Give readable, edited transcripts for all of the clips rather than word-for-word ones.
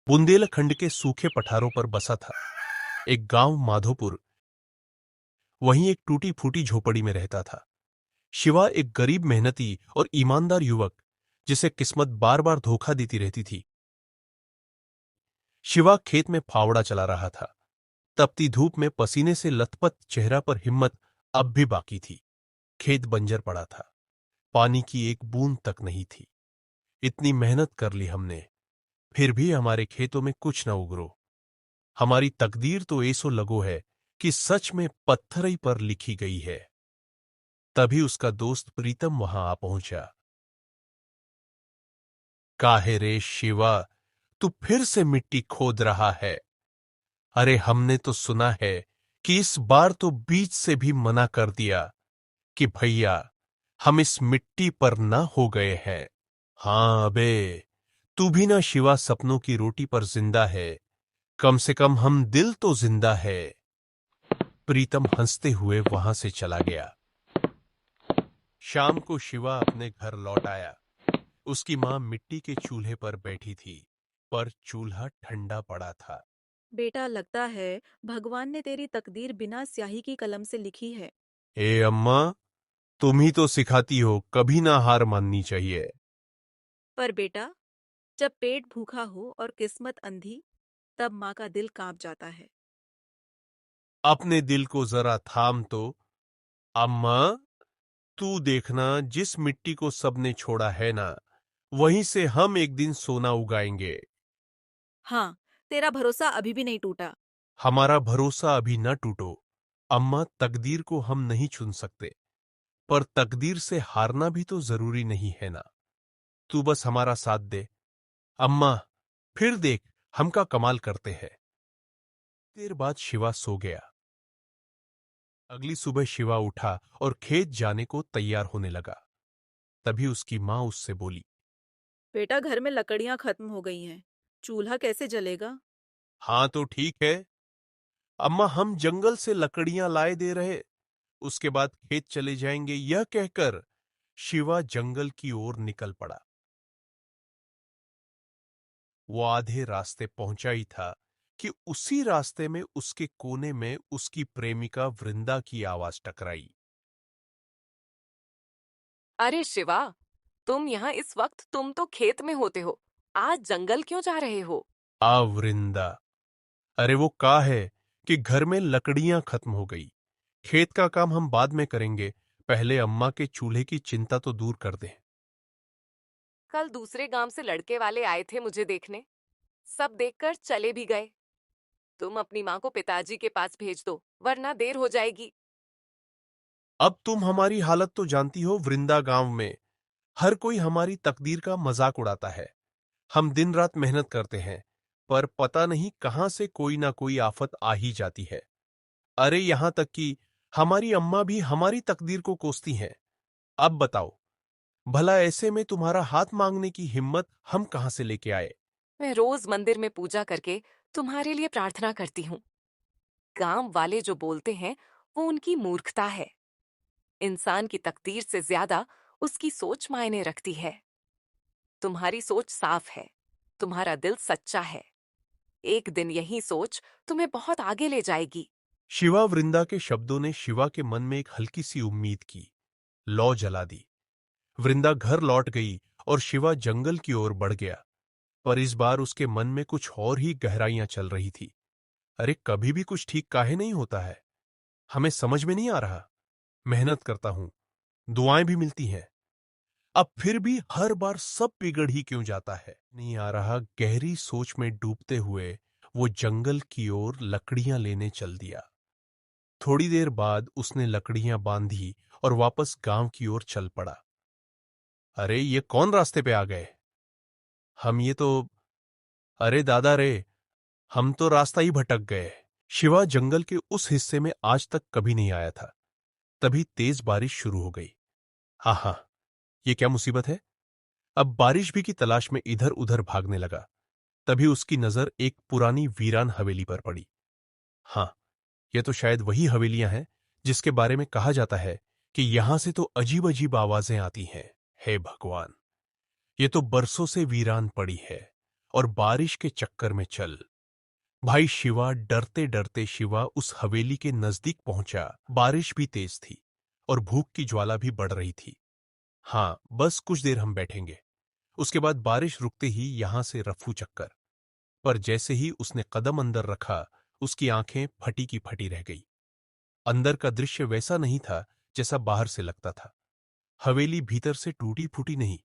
बुंदेलखंड के सूखे पठारों पर बसा था एक गांव माधोपुर। वहीं एक टूटी फूटी झोपड़ी में रहता था शिवा, एक गरीब, मेहनती और ईमानदार युवक जिसे किस्मत बार बार धोखा देती रहती थी। शिवा खेत में फावड़ा चला रहा था। तपती धूप में पसीने से लथपथ चेहरा पर हिम्मत अब भी बाकी थी। खेत बंजर पड़ा था, पानी की एक बूंद तक नहीं थी। इतनी मेहनत कर ली हमने, फिर भी हमारे खेतों में कुछ न उगरो। हमारी तकदीर तो ऐसो लगो है कि सच में पत्थरई पर लिखी गई है। तभी उसका दोस्त प्रीतम वहां आ पहुंचा। काहे रे शिवा, तू फिर से मिट्टी खोद रहा है? अरे हमने तो सुना है कि इस बार तो बीच से भी मना कर दिया कि भैया, हम इस मिट्टी पर ना हो गए हैं। हाँ अबे, तू भी ना शिवा सपनों की रोटी पर जिंदा है, कम से कम हम दिल तो जिंदा है। प्रीतम हंसते हुए वहां से चला गया। शाम को शिवा अपने घर लौट आया। उसकी मां मिट्टी के चूल्हे पर बैठी थी, पर चूल्हा ठंडा पड़ा था। बेटा, लगता है भगवान ने तेरी तकदीर बिना स्याही की कलम से लिखी है। ए अम्मा, तुम ही तो सिखाती हो कभी ना हार माननी चाहिए। पर बेटा, जब पेट भूखा हो और किस्मत अंधी, तब माँ का दिल कांप जाता है। अपने दिल को जरा थाम तो। अम्मा, तू देखना, जिस मिट्टी को सबने छोड़ा है ना, वहीं से हम एक दिन सोना उगाएंगे। हाँ, तेरा भरोसा अभी भी नहीं टूटा। हमारा भरोसा अभी न टूटो। अम्मा, तकदीर को हम नहीं चुन सकते, पर तकदीर से हारना भी तो जरूरी नहीं है ना। तू बस हमारा साथ दे अम्मा, फिर देख हम का कमाल करते हैं। देर बाद शिवा सो गया। अगली सुबह शिवा उठा और खेत जाने को तैयार होने लगा। तभी उसकी मां उससे बोली। बेटा, घर में लकड़ियां खत्म हो गई हैं। चूल्हा कैसे जलेगा? हाँ तो ठीक है अम्मा, हम जंगल से लकड़ियां लाए दे रहे, उसके बाद खेत चले जाएंगे। यह कहकर शिवा जंगल की ओर निकल पड़ा। वो आधे रास्ते पहुंचा ही था कि उसी रास्ते में उसके कोने में उसकी प्रेमिका वृंदा की आवाज टकराई। अरे शिवा, तुम यहाँ इस वक्त? तुम तो खेत में होते हो। आज जंगल क्यों जा रहे हो? आ वृंदा, अरे वो का है कि घर में लकड़ियां खत्म हो गई। खेत का काम हम बाद में करेंगे, पहले अम्मा के चूल्हे की चिंता तो दूर कर दें। कल दूसरे गांव से लड़के वाले आए थे मुझे देखने। सब देखकर चले भी गए। तुम अपनी माँ को पिताजी के पास भेज दो, वरना देर हो जाएगी। अब तुम हमारी हालत तो जानती हो वृंदा। गांव में हर कोई हमारी तकदीर का मजाक उड़ाता है। हम दिन रात मेहनत करते हैं, पर पता नहीं कहां से कोई ना कोई आफत आ ही जाती है। अरे यहां तक कि हमारी अम्मा भी हमारी तकदीर को कोसती हैं। अब बताओ, भला ऐसे में तुम्हारा हाथ मांगने की हिम्मत हम कहां से लेके आए? मैं रोज मंदिर में पूजा करके तुम्हारे लिए प्रार्थना करती हूँ। गांव वाले जो बोलते हैं वो उनकी मूर्खता है। इंसान की तकदीर से ज्यादा उसकी सोच मायने रखती है। तुम्हारी सोच साफ है, तुम्हारा दिल सच्चा है। एक दिन यही सोच तुम्हें बहुत आगे ले जाएगी। शिवा वृंदा के शब्दों ने शिवा के मन में एक हल्की सी उम्मीद की लौ जला दी। वृंदा घर लौट गई और शिवा जंगल की ओर बढ़ गया। पर इस बार उसके मन में कुछ और ही गहराइयां चल रही थी। अरे कभी भी कुछ ठीक काहे नहीं होता है? हमें समझ में नहीं आ रहा। मेहनत करता हूं, दुआएं भी मिलती हैं, अब फिर भी हर बार सब बिगड़ ही क्यों जाता है? नहीं आ रहा। गहरी सोच में डूबते हुए वो जंगल की ओर लकड़ियां लेने चल दिया। थोड़ी देर बाद उसने लकड़ियां बांधी और वापस गांव की ओर चल पड़ा। अरे ये कौन रास्ते पे आ गए? हम ये तो, अरे दादा रे, हम तो रास्ता ही भटक गए। शिवा जंगल के उस हिस्से में आज तक कभी नहीं आया था। तभी तेज बारिश शुरू हो गई। आहा, ये क्या मुसीबत है? अब बारिश भी की तलाश में इधर उधर भागने लगा। तभी उसकी नजर एक पुरानी वीरान हवेली पर पड़ी। हाँ, यह तो शायद वही हवेलियां हैं जिसके बारे में कहा जाता है कि यहां से तो अजीब अजीब आवाजें आती हैं। हे भगवान, ये तो बरसों से वीरान पड़ी है और बारिश के चक्कर में चल। भाई शिवा डरते डरते शिवा उस हवेली के नजदीक पहुंचा। बारिश भी तेज थी और भूख की ज्वाला भी बढ़ रही थी। हाँ, बस कुछ देर हम बैठेंगे, उसके बाद बारिश रुकते ही यहां से रफू चक्कर। पर जैसे ही उसने कदम अंदर रखा, उसकी आंखें फटी की फटी रह गई। अंदर का दृश्य वैसा नहीं था जैसा बाहर से लगता था। हवेली भीतर से टूटी फूटी नहीं,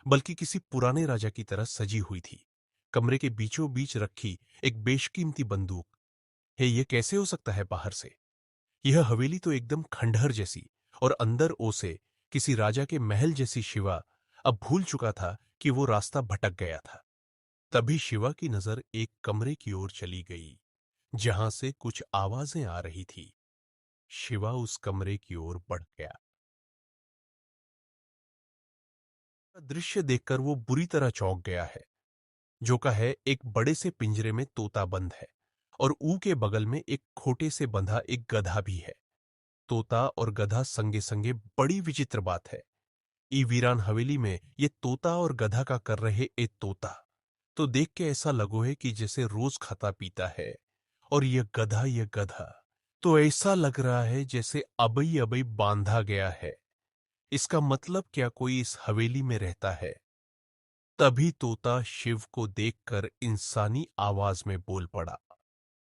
बल्कि किसी पुराने राजा की तरह सजी हुई थी। कमरे के बीचों बीच रखी एक बेशकीमती बंदूक। हे, ये कैसे हो सकता है बाहर से? यह हवेली तो एकदम खंडहर जैसी, और अंदर ओसे किसी राजा के महल जैसी। शिवा अब भूल चुका था कि वो रास्ता भटक गया था। तभी शिवा की नजर एक कमरे की ओर चली गई, जहां से कुछ आवाजें आ रही थी। शिवा उस कमरे की ओर बढ़ गया। दृश्य देखकर वो बुरी तरह चौंक गया है। जो का है, एक बड़े से पिंजरे में तोता बंद है, और ऊ के बगल में एक खोटे से बंधा एक गधा भी है। तोता और गधा संगे संगे, बड़ी विचित्र बात है। ई वीरान हवेली में ये तोता और गधा का कर रहे ए तोता तो देख के ऐसा लगो है कि जैसे रोज खाता पीता है, और ये गधा तो ऐसा लग रहा है जैसे अबई अबई बांधा गया है। इसका मतलब क्या कोई इस हवेली में रहता है? तभी तोता शिव को देखकर इंसानी आवाज में बोल पड़ा।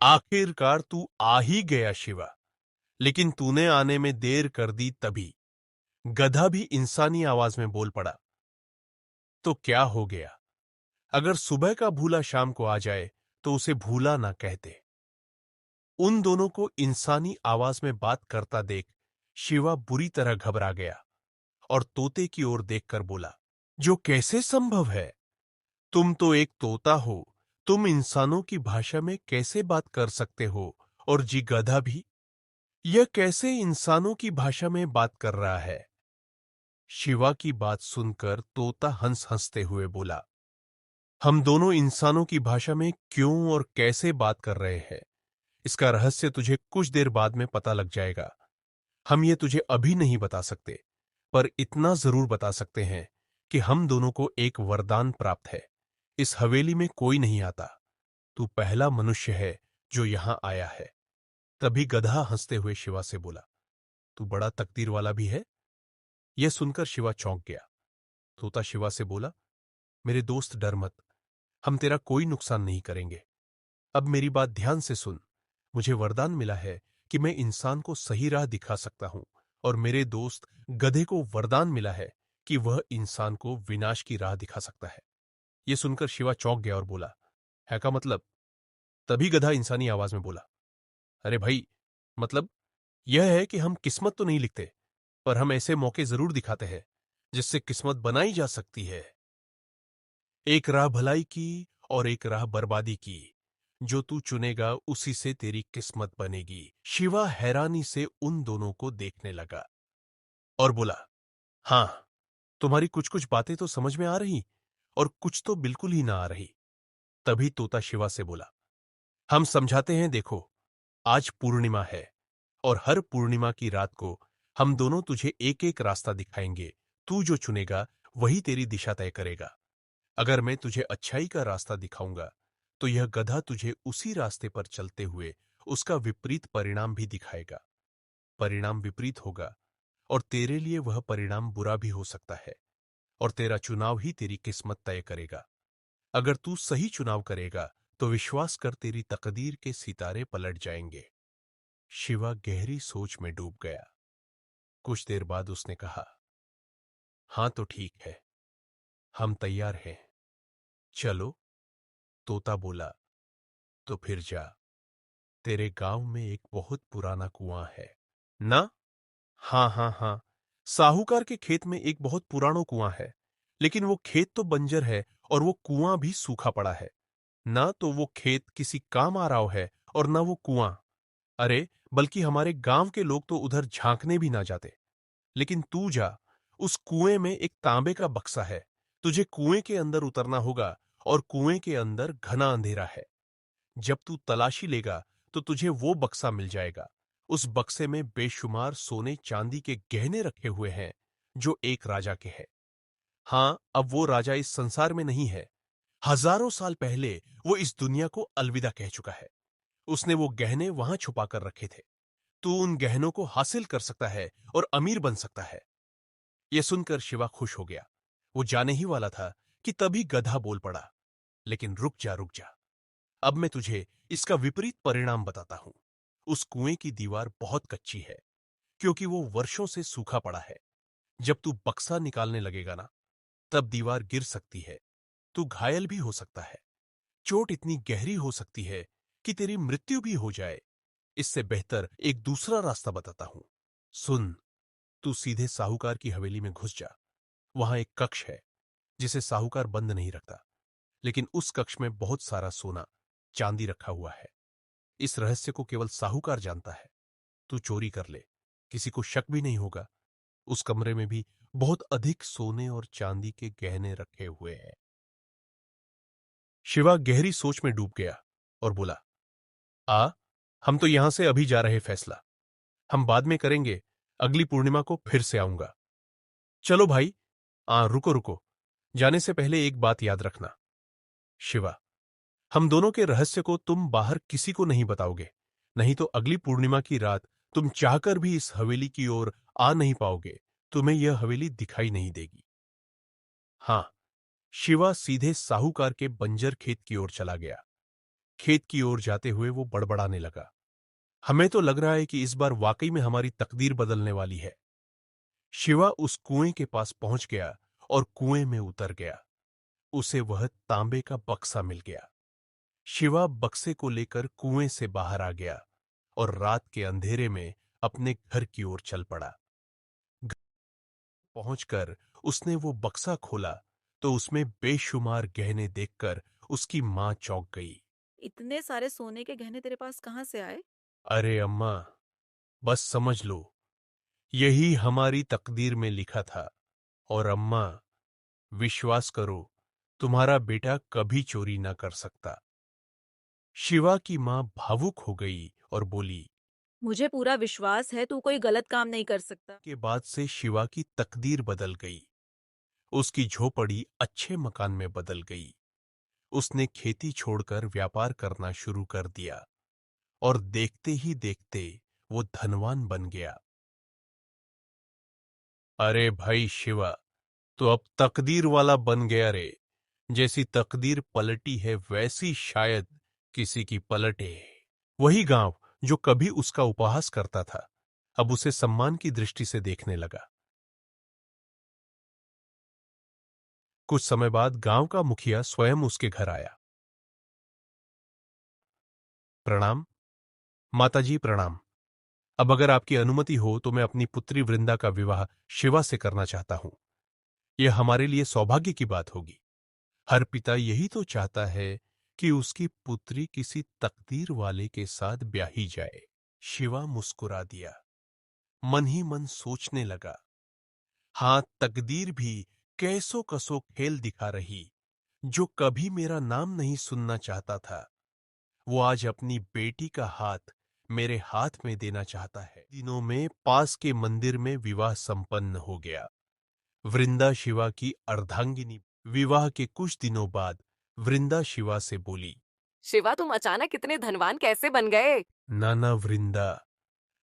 आखिरकार तू आ ही गया शिवा, लेकिन तूने आने में देर कर दी तभी। गधा भी इंसानी आवाज में बोल पड़ा। तो क्या हो गया? अगर सुबह का भूला शाम को आ जाए तो उसे भूला ना कहते। उन दोनों को इंसानी आवाज में बात करता देख शिवा बुरी तरह घबरा गया, और तोते की ओर देखकर बोला, जो कैसे संभव है? तुम तो एक तोता हो, तुम इंसानों की भाषा में कैसे बात कर सकते हो? और जी गधा भी, यह कैसे इंसानों की भाषा में बात कर रहा है? शिवा की बात सुनकर तोता हंस हंसते हुए बोला, हम दोनों इंसानों की भाषा में क्यों और कैसे बात कर रहे हैं, इसका रहस्य तुझे कुछ देर बाद में पता लग जाएगा। हम ये तुझे अभी नहीं बता सकते, पर इतना जरूर बता सकते हैं कि हम दोनों को एक वरदान प्राप्त है। इस हवेली में कोई नहीं आता। तू पहला मनुष्य है जो यहां आया है। तभी गधा हंसते हुए शिवा से बोला, तू बड़ा तकदीर वाला भी है। यह सुनकर शिवा चौंक गया। तोता शिवा से बोला, मेरे दोस्त डर मत, हम तेरा कोई नुकसान नहीं करेंगे। अब मेरी बात ध्यान से सुन। मुझे वरदान मिला है कि मैं इंसान को सही राह दिखा सकता हूं, और मेरे दोस्त गधे को वरदान मिला है कि वह इंसान को विनाश की राह दिखा सकता है। यह सुनकर शिवा चौंक गया और बोला, है का मतलब? तभी गधा इंसानी आवाज में बोला, अरे भाई, मतलब यह है कि हम किस्मत तो नहीं लिखते, पर हम ऐसे मौके जरूर दिखाते हैं जिससे किस्मत बनाई जा सकती है। एक राह भलाई की और एक राह बर्बादी की। जो तू चुनेगा उसी से तेरी किस्मत बनेगी। शिवा हैरानी से उन दोनों को देखने लगा और बोला, हां, तुम्हारी कुछ कुछ बातें तो समझ में आ रही, और कुछ तो बिल्कुल ही ना आ रही। तभी तोता शिवा से बोला, हम समझाते हैं, देखो, आज पूर्णिमा है, और हर पूर्णिमा की रात को हम दोनों तुझे एक एक रास्ता दिखाएंगे। तू जो चुनेगा वही तेरी दिशा तय करेगा। अगर मैं तुझे अच्छाई का रास्ता दिखाऊंगा, तो यह गधा तुझे उसी रास्ते पर चलते हुए उसका विपरीत परिणाम भी दिखाएगा। परिणाम विपरीत होगा, और तेरे लिए वह परिणाम बुरा भी हो सकता है, और तेरा चुनाव ही तेरी किस्मत तय करेगा। अगर तू सही चुनाव करेगा तो विश्वास कर, तेरी तकदीर के सितारे पलट जाएंगे। शिवा गहरी सोच में डूब गया। कुछ देर बाद उसने कहा, हां तो ठीक है, हम तैयार हैं, चलो। तोता बोला, तो फिर जा। तेरे गांव में एक बहुत पुराना कुआं है ना? हाँ हाँ हाँ, साहूकार के खेत में एक बहुत पुराना कुआं है, लेकिन वो खेत तो बंजर है और वो कुआं भी सूखा पड़ा है। ना तो वो खेत किसी काम आ रहा है, और ना वो कुआं। अरे, बल्कि हमारे गांव के लोग तो उधर झांकने भी ना जाते। लेकिन तू जा, उस कुएं में एक तांबे का बक्सा है। तुझे कुएं के अंदर उतरना होगा, और कुएं के अंदर घना अंधेरा है। जब तू तलाशी लेगा तो तुझे वो बक्सा मिल जाएगा। उस बक्से में बेशुमार सोने चांदी के गहने रखे हुए हैं, जो एक राजा के हैं। हां, अब वो राजा इस संसार में नहीं है। हजारों साल पहले वो इस दुनिया को अलविदा कह चुका है। उसने वो गहने वहां छुपा कर रखे थे। तू उन गहनों को हासिल कर सकता है और अमीर बन सकता है। यह सुनकर शिवा खुश हो गया। वो जाने ही वाला था कि तभी गधा बोल पड़ा, लेकिन रुक जा रुक जा, अब मैं तुझे इसका विपरीत परिणाम बताता हूं। उस कुएं की दीवार बहुत कच्ची है, क्योंकि वो वर्षों से सूखा पड़ा है। जब तू बक्सा निकालने लगेगा ना, तब दीवार गिर सकती है। तू घायल भी हो सकता है। चोट इतनी गहरी हो सकती है कि तेरी मृत्यु भी हो जाए। इससे बेहतर एक दूसरा रास्ता बताता हूं। सुन, तू सीधे साहूकार की हवेली में घुस जा। वहां एक कक्ष है जिसे साहूकार बंद नहीं रखता, लेकिन उस कक्ष में बहुत सारा सोना चांदी रखा हुआ है। इस रहस्य को केवल साहूकार जानता है। तू चोरी कर ले, किसी को शक भी नहीं होगा। उस कमरे में भी बहुत अधिक सोने और चांदी के गहने रखे हुए हैं। शिवा गहरी सोच में डूब गया और बोला, हम तो यहां से अभी जा रहे फैसला। हम बाद में करेंगे। अगली पूर्णिमा को फिर से आऊंगा। चलो भाई। रुको रुको, जाने से पहले एक बात याद रखना। शिवा, हम दोनों के रहस्य को तुम बाहर किसी को नहीं बताओगे, नहीं तो अगली पूर्णिमा की रात तुम चाहकर भी इस हवेली की ओर आ नहीं पाओगे। तुम्हें यह हवेली दिखाई नहीं देगी। हां। शिवा सीधे साहूकार के बंजर खेत की ओर चला गया। खेत की ओर जाते हुए वो बड़बड़ाने लगा, हमें तो लग रहा है कि इस बार वाकई में हमारी तकदीर बदलने वाली है। शिवा उस कुएं के पास पहुंच गया और कुएं में उतर गया। उसे वह तांबे का बक्सा मिल गया। शिवा बक्से को लेकर कुएं से बाहर आ गया और रात के अंधेरे में अपने घर की ओर चल पड़ा। घर पहुंचकर उसने वो बक्सा खोला तो उसमें बेशुमार गहने देखकर उसकी मां चौंक गई। इतने सारे सोने के गहने तेरे पास कहाँ से आए? अरे अम्मा, बस समझ लो, यही हमारी तकदीर में लिखा था। और अम्मा, विश्वास करो, तुम्हारा बेटा कभी चोरी ना कर सकता। शिवा की मां भावुक हो गई और बोली। मुझे पूरा विश्वास है तू कोई गलत काम नहीं कर सकता। के बाद से शिवा की तकदीर बदल गई। उसकी झोपड़ी अच्छे मकान में बदल गई। उसने खेती छोड़कर व्यापार करना शुरू कर दिया और देखते ही देखते वो धनवान बन गया। अरे भाई शिवा, तो अब तकदीर वाला बन गया रे। जैसी तकदीर पलटी है वैसी शायद किसी की पलटे। वही गांव जो कभी उसका उपहास करता था, अब उसे सम्मान की दृष्टि से देखने लगा। कुछ समय बाद गांव का मुखिया स्वयं उसके घर आया। प्रणाम माताजी, प्रणाम। अब अगर आपकी अनुमति हो तो मैं अपनी पुत्री वृंदा का विवाह शिवा से करना चाहता हूं। यह हमारे लिए सौभाग्य की बात होगी। हर पिता यही तो चाहता है कि उसकी पुत्री किसी तकदीर वाले के साथ ब्याही जाए। शिवा मुस्कुरा दिया, मन ही मन सोचने लगा, हां, तकदीर भी कैसो कसो खेल दिखा रही। जो कभी मेरा नाम नहीं सुनना चाहता था, वो आज अपनी बेटी का हाथ मेरे हाथ में देना चाहता है। दिनों में पास के मंदिर में विवाह संपन्न हो गया। वृंदा शिवा की अर्धांगिनी। विवाह के कुछ दिनों बाद वृंदा शिवा से बोली, शिवा, तुम अचानक इतने धनवान कैसे बन गए? नाना वृंदा,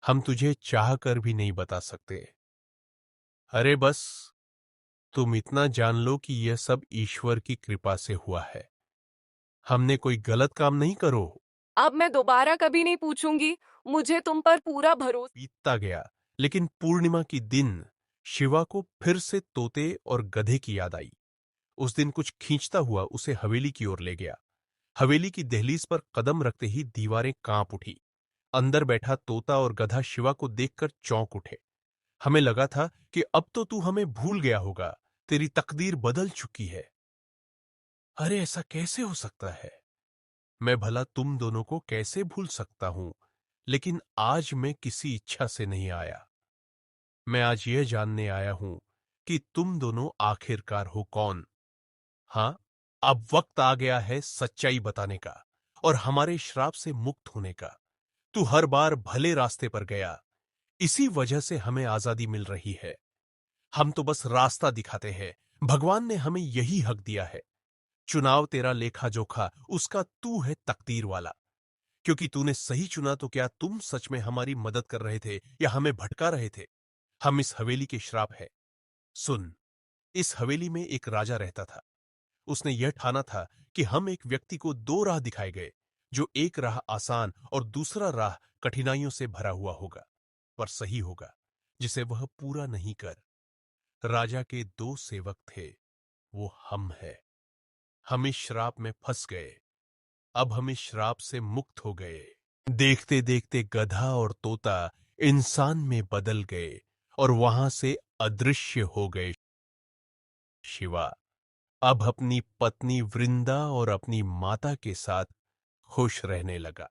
हम तुझे चाह कर भी नहीं बता सकते। अरे बस तुम इतना जान लो कि यह सब ईश्वर की कृपा से हुआ है। हमने कोई गलत काम नहीं करो। अब मैं दोबारा कभी नहीं पूछूंगी। मुझे तुम पर पूरा भरोसा। बीतता गया, लेकिन पूर्णिमा की दिन शिवा को फिर से तोते और गधे की याद आई। उस दिन कुछ खींचता हुआ उसे हवेली की ओर ले गया। हवेली की दहलीज पर कदम रखते ही दीवारें कांप उठी। अंदर बैठा तोता और गधा शिवा को देखकर चौंक उठे। हमें लगा था कि अब तो तू हमें भूल गया होगा, तेरी तकदीर बदल चुकी है। अरे ऐसा कैसे हो सकता है? मैं भला तुम दोनों को कैसे भूल सकता हूं, लेकिन आज मैं किसी इच्छा से नहीं आया। मैं आज यह जानने आया हूं कि तुम दोनों आखिरकार हो कौन। हां, अब वक्त आ गया है सच्चाई बताने का और हमारे श्राप से मुक्त होने का। तू हर बार भले रास्ते पर गया, इसी वजह से हमें आजादी मिल रही है। हम तो बस रास्ता दिखाते हैं, भगवान ने हमें यही हक दिया है। चुनाव तेरा लेखा जोखा, उसका तू है तकदीर वाला। क्योंकि तूने सही चुना तो क्या तुम सच में हमारी मदद कर रहे थे या हमें भटका रहे थे? हम इस हवेली के श्राप है। सुन, इस हवेली में एक राजा रहता था। उसने यह ठाना था कि हम एक व्यक्ति को दो राह दिखाए गए, जो एक राह आसान और दूसरा राह कठिनाइयों से भरा हुआ होगा, पर सही होगा, जिसे वह पूरा नहीं कर। राजा के दो सेवक थे, वो हम है। हम इस श्राप में फंस गए। अब हम इस श्राप से मुक्त हो गए। देखते देखते गधा और तोता इंसान में बदल गए और वहां से अदृश्य हो गए। शिवा अब अपनी पत्नी वृंदा और अपनी माता के साथ खुश रहने लगा।